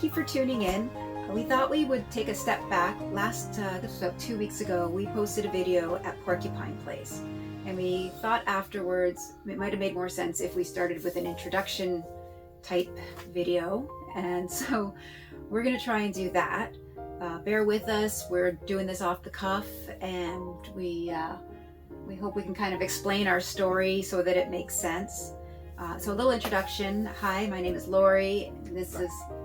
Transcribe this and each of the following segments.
Thank you for tuning in. We thought we would take a step back. This was about 2 weeks ago, we posted a video at Porcupine Place. And we thought afterwards it might have made more sense if we started with an introduction type video. And so we're going to try and do that. Bear with us. We're doing this off the cuff, and we hope we can kind of explain our story so that it makes sense. So a little introduction. Hi, my name is Lori.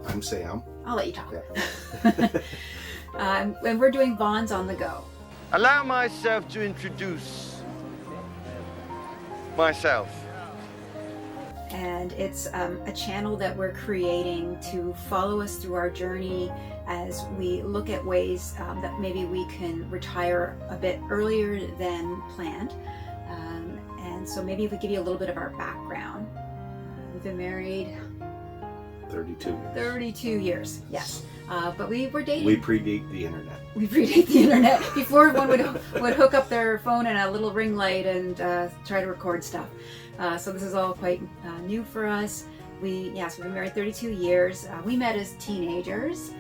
I'm Sam. I'll let you talk. Yeah. And we're doing Vaughan's on the Go. Allow myself to introduce myself. And it's a channel that we're creating to follow us through our journey as we look at ways that maybe we can retire a bit earlier than planned. And so maybe if we give you a little bit of our background. We've been married 32 years. 32 years, yes. But we were dating. We predate the internet. We predate the internet before one would hook up their phone and a little ring light and try to record stuff. So this is all quite new for us. We've been married 32 years. We met as teenagers.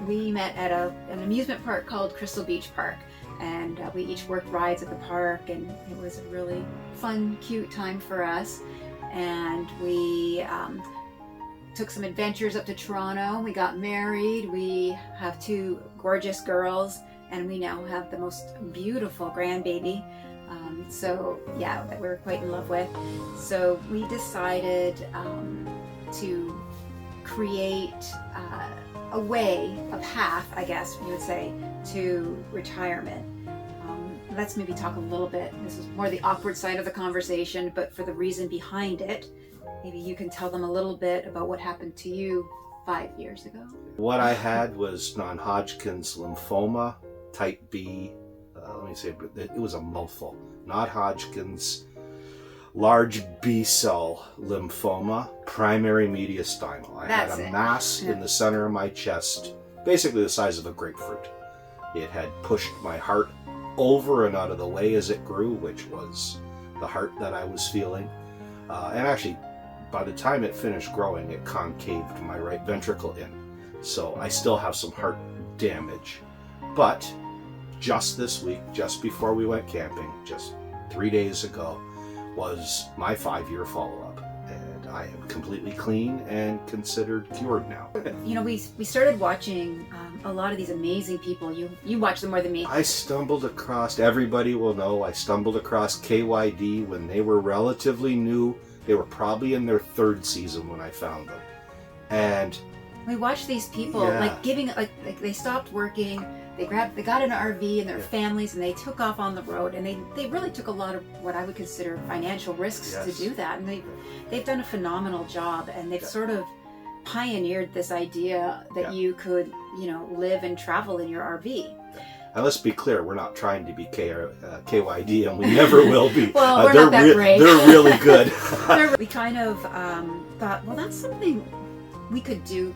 We met at an amusement park called Crystal Beach Park, and we each worked rides at the park, and it was a really fun, cute time for us. And we took some adventures up to Toronto. We got married. We have 2 gorgeous girls, and we now have the most beautiful grandbaby. That we were quite in love with. So we decided to create a path, I guess you would say, to retirement. Let's maybe talk a little bit. This is more the awkward side of the conversation, but for the reason behind it, maybe you can tell them a little bit about what happened to you 5 years ago. What I had was non-Hodgkin's lymphoma, type B. It was a mouthful. Non-Hodgkin's, large B-cell lymphoma, primary mediastinal. I had a mass in the center of my chest, basically the size of a grapefruit. It had pushed my heart over and out of the way as it grew, which was the heart that I was feeling. And actually, by the time it finished growing, it concaved my right ventricle in. So I still have some heart damage. But just this week, just before we went camping, just 3 days ago, was my 5-year follow-up. And I am completely clean and considered cured now. You know, we started watching a lot of these amazing people. You watch them more than me. I stumbled across, everybody will know, I stumbled across KYD when they were relatively new. They were probably in their 3rd season when I found them. And we watched these people like they stopped working. They got an RV and their families, and they took off on the road, and they really took a lot of what I would consider financial risks to do that. And they've done a phenomenal job, and they've sort of pioneered this idea that you could, live and travel in your RV. And let's be clear, we're not trying to be KYD, and we never will be. Well, we're not that great. They're really good. We kind of thought, well, that's something we could do.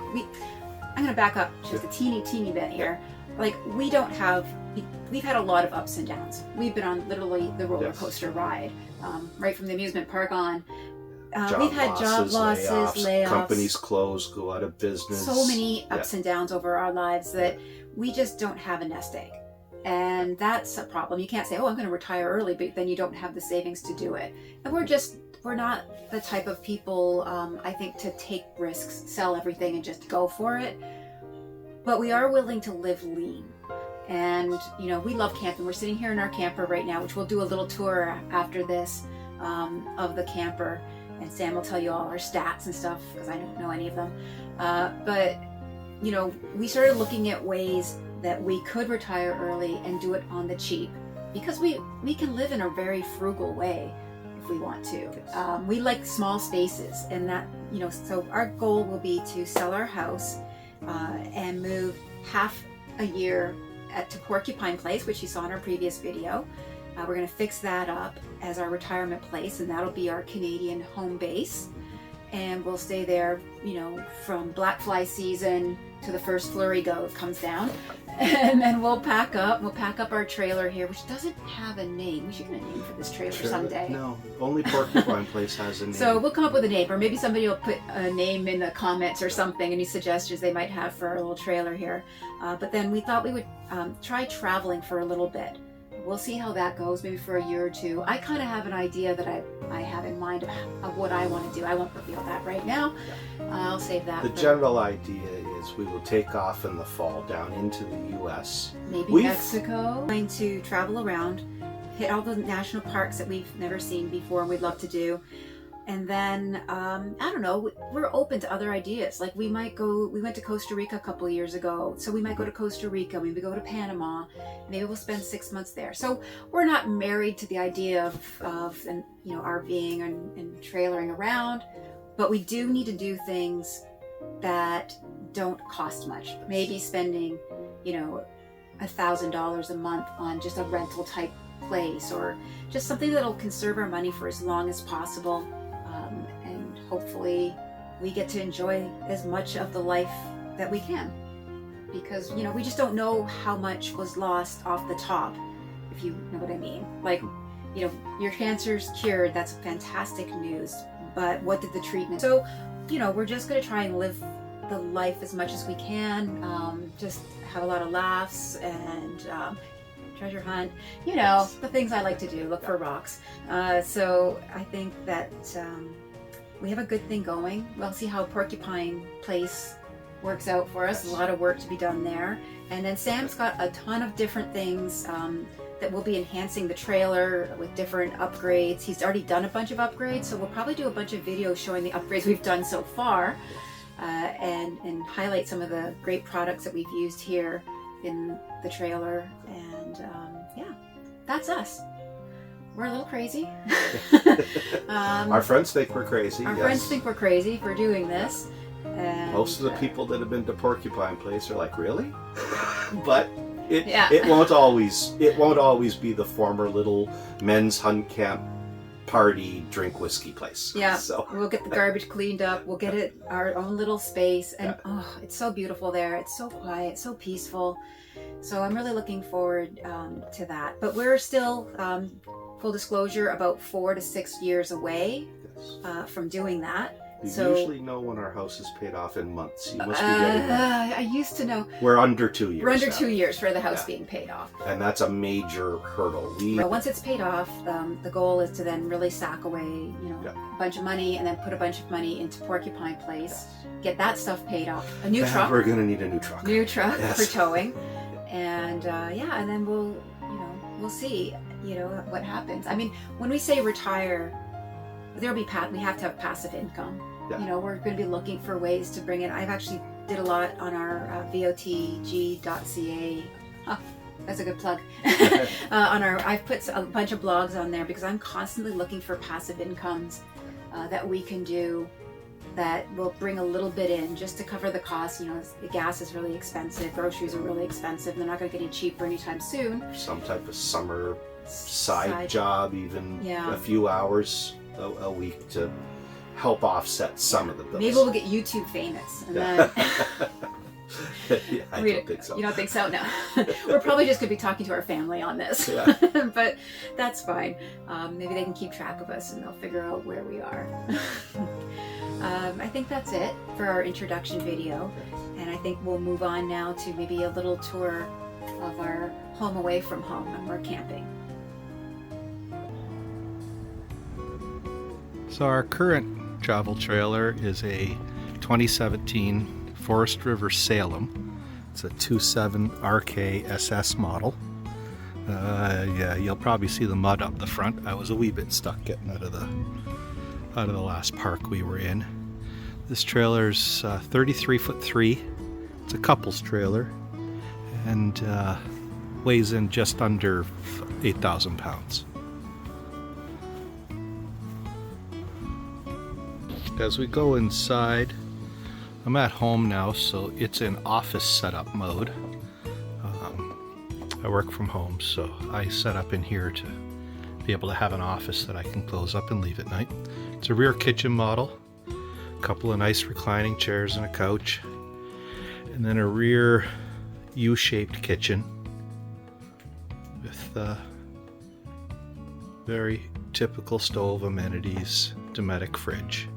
I'm going to back up just a teeny bit here. Like, we've had a lot of ups and downs. We've been on literally the roller coaster ride, right from the amusement park on. We've had job losses, layoffs, companies close, go out of business. So many ups and downs over our lives that we just don't have a nest egg. And that's a problem. You can't say, oh, I'm going to retire early, but then you don't have the savings to do it. And we're not the type of people, I think, to take risks, sell everything and just go for it. But we are willing to live lean. And, we love camping. We're sitting here in our camper right now, which we'll do a little tour after this of the camper. And Sam will tell you all our stats and stuff, because I don't know any of them. But we started looking at ways that we could retire early and do it on the cheap, because we can live in a very frugal way if we want to. We like small spaces, and that, so our goal will be to sell our house and move half a year to Porcupine Place, which you saw in our previous video. We're going to fix that up as our retirement place, and that'll be our Canadian home base. and we'll stay there, from black fly season to the first flurry comes down. And then we'll pack up our trailer here, which doesn't have a name. We should get a name for this trailer someday. No, only Porcupine Place has a name. So we'll come up with a name, or maybe somebody will put a name in the comments or something, any suggestions they might have for our little trailer here. But then we thought we would try traveling for a little bit. We'll see how that goes, maybe for a year or two. I kind of have an idea that I have in mind of what I want to do. I won't reveal that right now. I'll save that. The general idea is we will take off in the fall down into the U.S. Maybe Mexico. Going to travel around, hit all the national parks that we've never seen before and we'd love to do. And then, I don't know, we're open to other ideas. Like we went to Costa Rica a couple of years ago. So we might go to Costa Rica, maybe go to Panama, maybe we'll spend 6 months there. So we're not married to the idea of RVing and trailering around, but we do need to do things that don't cost much. Maybe spending, $1,000 a month on just a rental type place, or just something that'll conserve our money for as long as possible. And hopefully we get to enjoy as much of the life that we can, because we just don't know how much was lost off the top, if you know what I mean. Like, your cancer's cured, that's fantastic news, but what did the treatment? So we're just going to try and live the life as much as we can, just have a lot of laughs and treasure hunt, the things I like to do, look for rocks. So I think that we have a good thing going. We'll see how Porcupine Place works out for us. A lot of work to be done there. And then Sam's got a ton of different things that will be enhancing the trailer with different upgrades. He's already done a bunch of upgrades, so we'll probably do a bunch of videos showing the upgrades we've done so far, and highlight some of the great products that we've used here in the trailer. And yeah, that's us. We're a little crazy. Our friends think we're crazy. Our friends think we're crazy for doing this. And most of the people that have been to Porcupine Place are like, really? But it won't always be the former little men's hunt camp party drink whiskey place. Yeah. So we'll get the garbage cleaned up. We'll get it our own little space, and it's so beautiful there. It's so quiet, so peaceful. So I'm really looking forward to that. But we're still, full disclosure, about 4 to 6 years away from doing that. We So usually know when our house is paid off in months. You must be getting that. I used to know. We're under 2 years. We're under now. 2 years for the house being paid off. And that's a major hurdle. But once it's paid off, the goal is to then really sack away, a bunch of money, and then put a bunch of money into Porcupine Place, get that stuff paid off. A new truck. We're gonna need a new truck. For towing, and and then we'll see, what happens. I mean, when we say retire, we have to have passive income. Yeah. We're going to be looking for ways to bring it. I've actually did a lot on our votg.ca. That's a good plug. I've put a bunch of blogs on there because I'm constantly looking for passive incomes that we can do that will bring a little bit in just to cover the cost. The gas is really expensive, groceries are really expensive, and they're not going to get any cheaper anytime soon. Some type of summer side job, even a few hours a week to help offset some of the bills. Maybe we'll get YouTube famous, and then I don't think so. You don't think so? No. We're probably just going to be talking to our family on this. Yeah. But that's fine. Maybe they can keep track of us and they'll figure out where we are. I think that's it for our introduction video. And I think we'll move on now to maybe a little tour of our home away from home when we're camping. So our current travel trailer is a 2017 Forest River Salem. It's a 2.7 RK SS model. You'll probably see the mud up the front. I was a wee bit stuck getting out of the last park we were in. This trailer's 33'3". It's a couples trailer and weighs in just under 8,000 pounds. As we go inside, I'm at home now, so it's in office setup mode. I work from home, so I set up in here to be able to have an office that I can close up and leave at night. It's a rear kitchen model. couple of nice reclining chairs and a couch, and then a rear U-shaped kitchen with very typical stove amenities, Dometic fridge,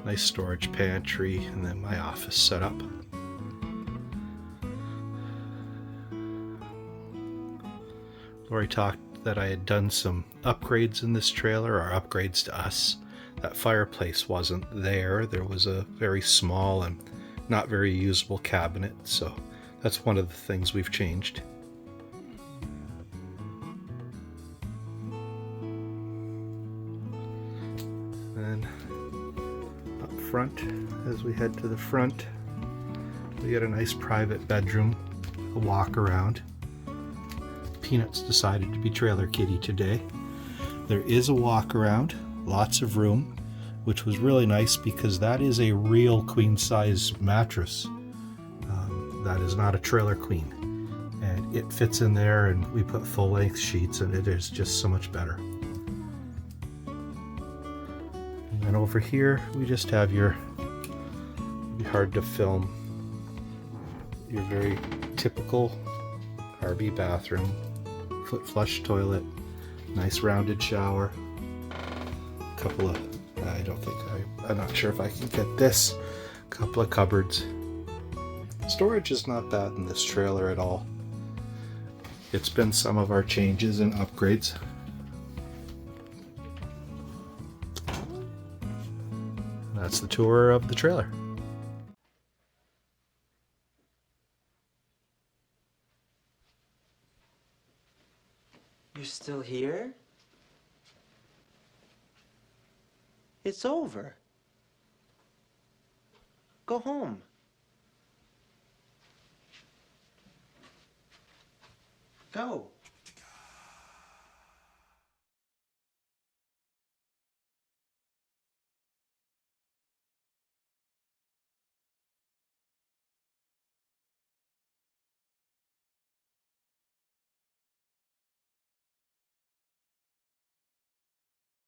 nice storage pantry, and then my office set up. Lori talked that I had done some upgrades in this trailer, or upgrades to us. That fireplace wasn't there. There was a very small and not very usable cabinet, so that's one of the things we've changed. And up front, as we head to the front, we get a nice private bedroom, a walk around. Peanuts decided to be trailer kitty today. There is a walk around, lots of room, which was really nice because that is a real queen size mattress. That is not a trailer queen, and it fits in there, and we put full length sheets, and it is just so much better. And then over here we just have your, it'd be hard to film, your very typical RV bathroom, foot flush toilet, nice rounded shower, a couple of, I'm not sure if I can get this, a couple of cupboards. Storage is not bad in this trailer at all. It's been some of our changes and upgrades. That's the tour of the trailer. You're still here? It's over. Go home. Go.